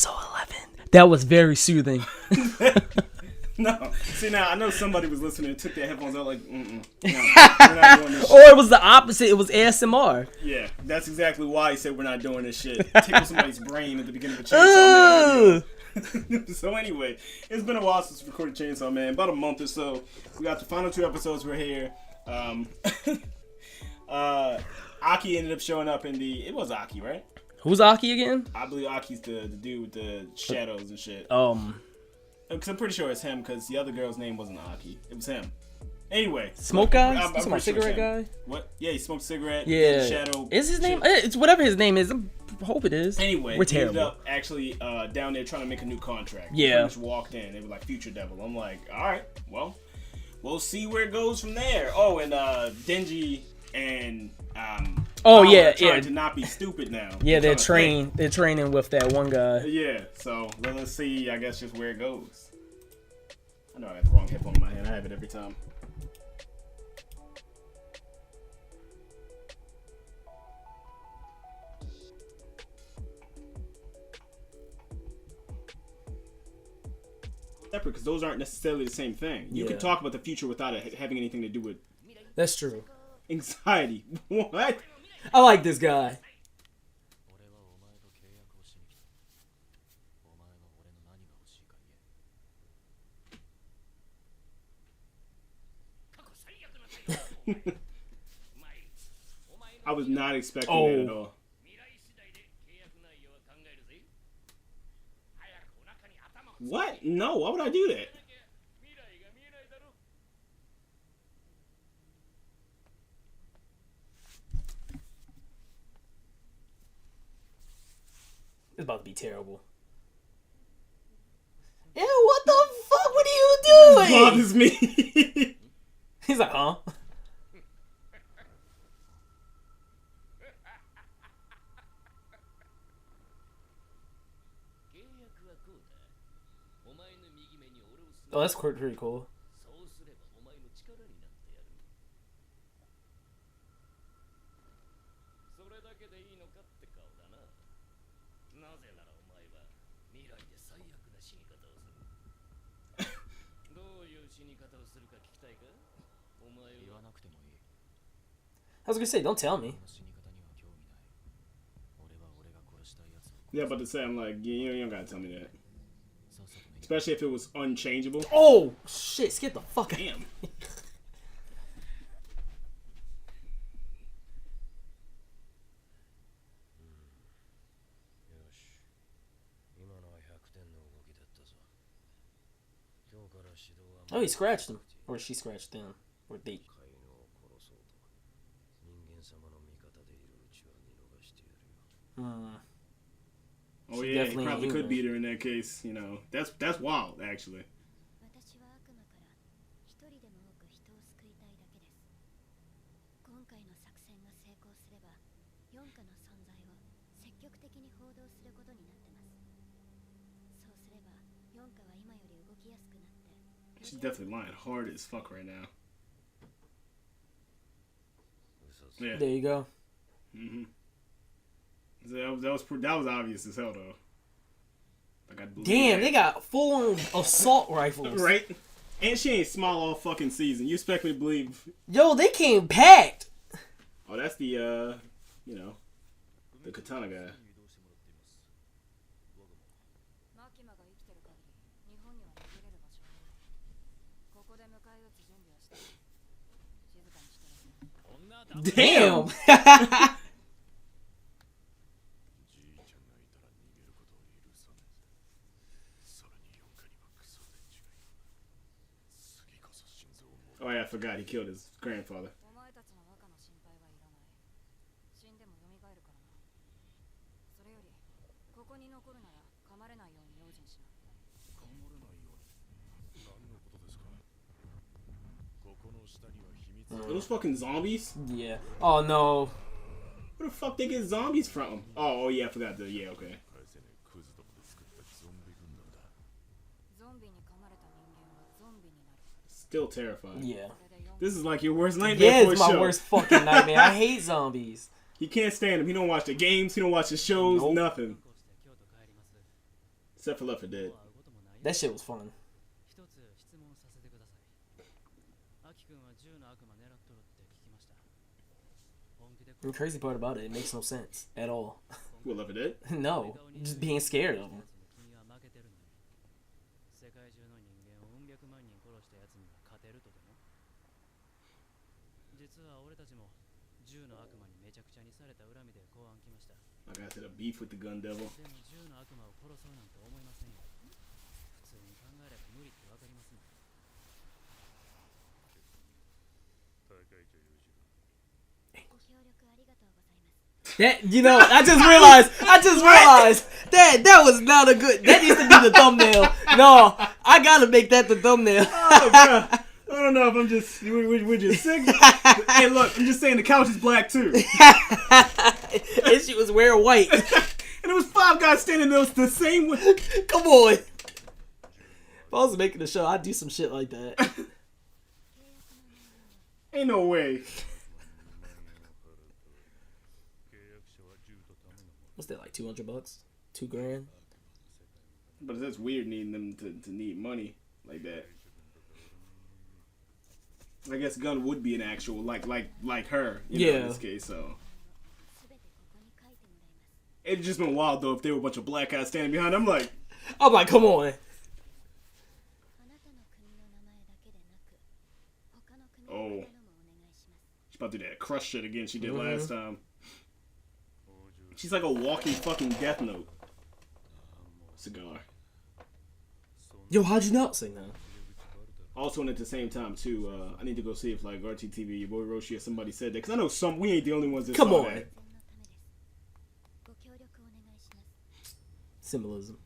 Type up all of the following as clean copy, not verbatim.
episode 11. That was very soothing. No. See, now, I know somebody was listening and took their headphones out like, no, we're not doing this shit. Or it was the opposite. It was ASMR. Yeah, that's exactly why he said we're not doing this shit. Tickle somebody's brain at the beginning of a Chainsaw Man. So anyway, it's been a while since we recorded Chainsaw Man. About a month or so. We got the final 2 episodes. We're here. Aki ended up showing up in the... It was Aki, right? Who's Aki again? I believe Aki's the dude with the shadows and shit. Because I'm pretty sure it's him, because the other girl's name wasn't Aki. It was him. Anyway. Smoke guy? I'm my cigarette guy? What? Yeah, he smoked a cigarette. Yeah. Shadow. Is his name? It's whatever his name is. I hope it is. Anyway, we're he terrible. ended up actually down there trying to make a new contract. Yeah. He pretty much walked in. They were like, Future Devil. I'm like, alright, well, we'll see where it goes from there. Oh, and Denji and trying to not be stupid now. Yeah, they're training with that one guy. Yeah, so let's see, I guess, just where it goes. I know I got the wrong headphone in my hand. I have it every time. Separate, because those aren't necessarily the same thing. You can talk about the future without it having anything to do with... That's true. Anxiety. What? I like this guy. I was not expecting that at all. What? No, why would I do that? It's about to be terrible. Ew, what the fuck? What are you doing? This bothers me. He's like, huh? Oh, that's pretty cool. I was gonna say, don't tell me. Yeah, but to say, I'm like, you don't gotta tell me that. Especially if it was unchangeable. Oh, shit, skip the fuck out. Damn. Oh, he scratched him. Or she scratched him. Or they. Oh yeah, he probably could beat her in that case. You know, that's wild, actually. She's definitely lying hard as fuck right now. Yeah. There you go. That was obvious as hell though. Like, damn, they got full-on assault rifles. Right? And she ain't small all fucking season. You expect me to believe? Yo, they came packed. Oh, that's the the katana guy. Damn. Oh yeah, I forgot he killed his grandfather. Are those fucking zombies? Yeah. Oh no. Where the fuck they get zombies from? Oh yeah, I forgot the okay. Still terrifying. Yeah. This is like your worst nightmare. Yeah, for it's a my show. worst fucking nightmare. I hate zombies. He can't stand them. He don't watch the games. He don't watch the shows. Nope. Nothing. Except for Left 4 Dead. That shit was fun. The crazy part about it makes no sense at all. What, Left 4 Dead? No, just being scared of him. I got to the beef with the gun devil. That, you know, I just realized that was not a good. That needs to be the thumbnail. No, I gotta make that the thumbnail. Oh god, I don't know if I'm just we're just sick. Hey, look, I'm just saying the couch is black too. And she was wearing white. And there was 5 guys standing there the same way. Come on. If I was making a show, I'd do some shit like that. Ain't no way. What's that, like $200? $2,000? But that's weird needing them to need money like that. I guess Gunn would be an actual like her, you know, in this case. So it'd just been wild though if there were a bunch of black guys standing behind. I'm like, come on. Oh, she's about to do that crush shit again. She did last time. She's like a walking fucking death note. Cigar. Yo, how'd you not sing that? Also, and at the same time too, I need to go see if like RTTV, your boy Roshi, or somebody said that, because I know we ain't the only ones that Come saw on. that. Symbolism.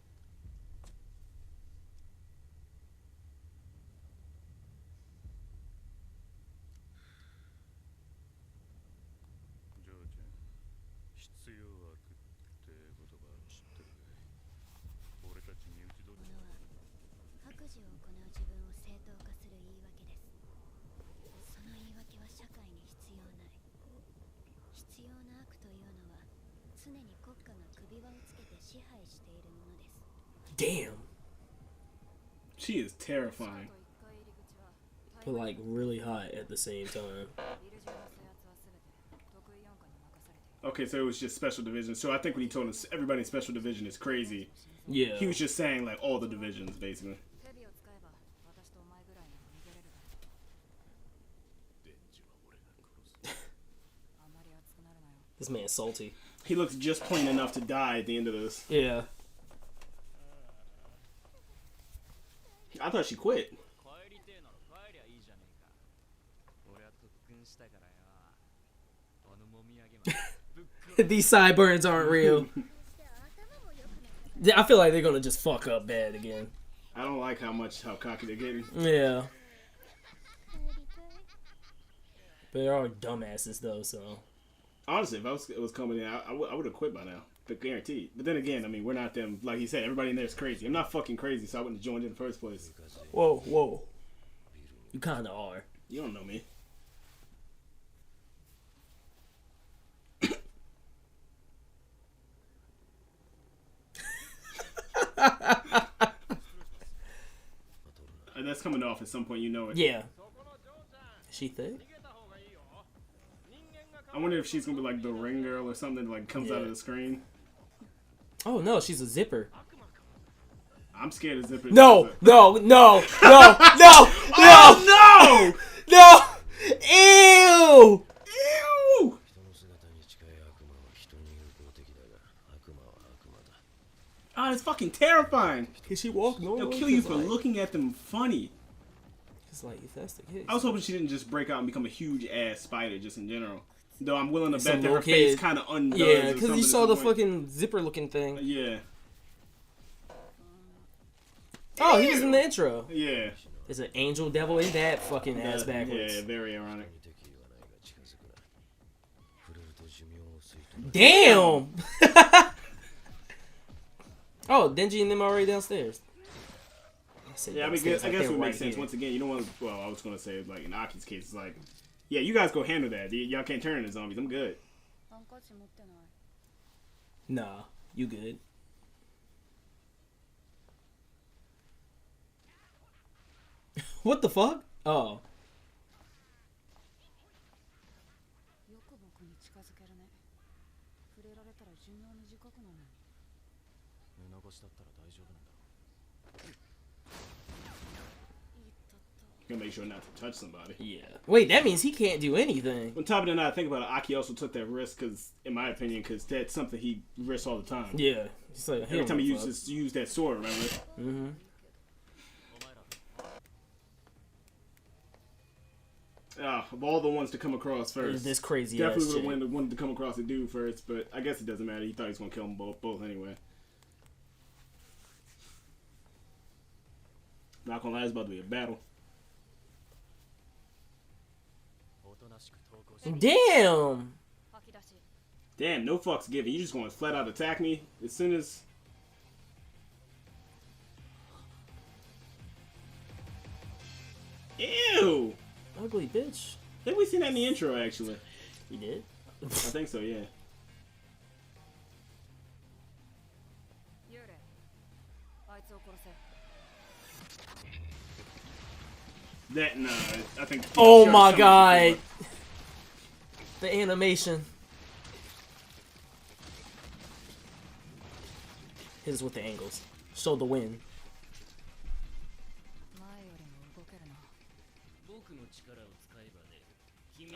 Damn. She is terrifying. But like really hot at the same time. Okay, so it was just special division. So I think when he told us everybody in special division is crazy, yeah, he was just saying like all the divisions basically. This man's salty. He looks just plain enough to die at the end of this. Yeah. I thought she quit. These sideburns aren't real. I feel like they're gonna just fuck up bad again. I don't like how cocky they're getting. Yeah. But they are dumbasses though, so. Honestly, if it was coming in, I would have quit by now. But guaranteed. But then again, I mean, we're not them. Like he said, everybody in there is crazy. I'm not fucking crazy, so I wouldn't have joined in the first place. Whoa. You kinda are. You don't know me. And that's coming off at some point, you know it. Yeah. Is she thick? I wonder if she's gonna be like the ring girl or something that like comes out of the screen. Oh no, she's a zipper. I'm scared of zippers. No. Oh No! Ew! Ah, it's fucking terrifying. Can she walk normal? They'll kill you for looking at them funny. It's like, if that's the case. I was hoping she didn't just break out and become a huge ass spider just in general. Though I'm willing to Some bet that her little face kid. kind of undoes. Yeah, or because something you at saw some the point. fucking zipper looking thing. Yeah. Oh, he was in the intro. Yeah. There's an angel devil in that fucking ass backwards. Yeah, very ironic. Damn! Oh, Denji and them already downstairs. Yeah, I mean, I guess it would make sense. Once again, you don't want to. Well, I was going to say, like, in Aki's case, it's like, yeah, you guys go handle that. Y'all can't turn into zombies. I'm good. Nah, you good. What the fuck? Oh. Gonna make sure not to touch somebody. Yeah. Wait, that means he can't do anything. On top of that, I think about it, Aki also took that risk because, in my opinion, because that's something he risks all the time. Yeah. It's like, every time he used that sword, remember? Mm-hmm. Of all the ones to come across first, this crazy definitely ass would have wanted to come across the dude first, but I guess it doesn't matter. He thought he was gonna kill them both anyway. Not gonna lie, it's about to be a battle. Damn! Damn, no fucks given. You just gonna flat out attack me as soon as. Ew! Ugly bitch. I think we seen that in the intro, actually. You did? I think so, yeah. That, no, I think... Oh my god! The animation. Hit us with the angles. Show the win.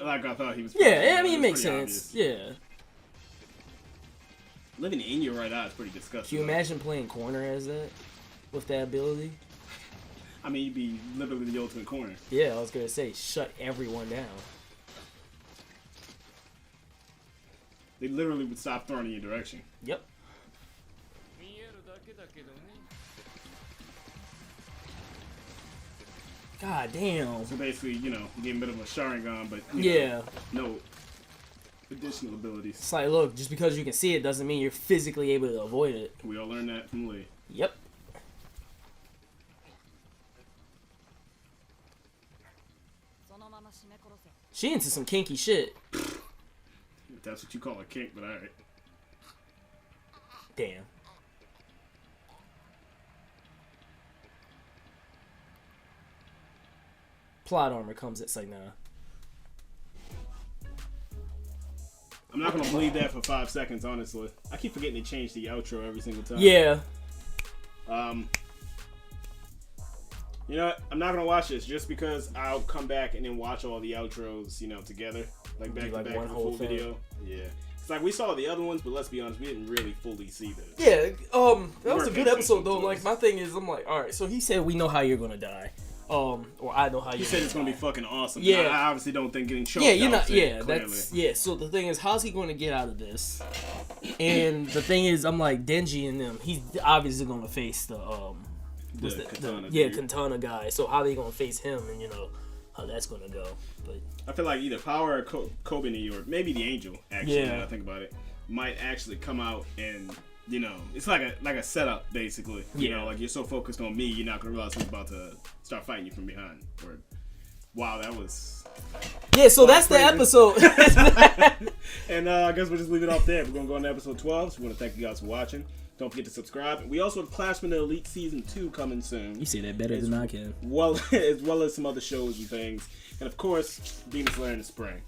Like I thought he was... Yeah, I mean, it makes sense. Obvious. Yeah. Living in your right eye is pretty disgusting. Can you imagine playing corner as that? With that ability? I mean, you'd be literally the ultimate corner. Yeah, I was gonna say, shut everyone down. They literally would stop throwing in your direction. Yep. God damn. So basically, you know, you get a bit of a Sharingan, but yeah, no additional abilities. It's like, look, just because you can see it doesn't mean you're physically able to avoid it. We all learned that from Lee. Yep. She into some kinky shit. If that's what you call a kink, but alright. Damn. Plot armor comes, it's like, nah. I'm not gonna believe that for 5 seconds, honestly. I keep forgetting to change the outro every single time. Yeah. You know what? I'm not gonna watch this just because I'll come back and then watch all the outros, you know, together, like back to back, one the whole full thing. video. Yeah, it's like we saw the other ones, but let's be honest, we didn't really fully see this. Yeah. That was a We're good episode though. patient Like my thing is, I'm like, all right. So he said we know how you're gonna die. Or I know how you. He said it's gonna be fucking awesome. Yeah. I obviously don't think getting choked. Yeah, you're out not. fit, Yeah, clearly. that's yeah. So the thing is, how's he going to get out of this? And the thing is, I'm like Denji and them. He's obviously going to face the Katana yeah, dude. Katana guy. So how they going to face him, and you know how that's going to go. But I feel like either Power or Kobeni or maybe the Angel. Actually, Yeah. now that I think about it, might actually come out and. You know, it's like a setup basically. You know, like you're so focused on me, you're not gonna realize who's about to start fighting you from behind. Or, wow, that was. yeah, so that's the episode. And I guess we'll just leave it off there. We're gonna go on to episode 12. So we want to thank you guys for watching. Don't forget to subscribe. We also have Classman Elite Season 2 coming soon. You say that better than I can. Well, as well as some other shows and things. And of course, Demon Slayer in the spring.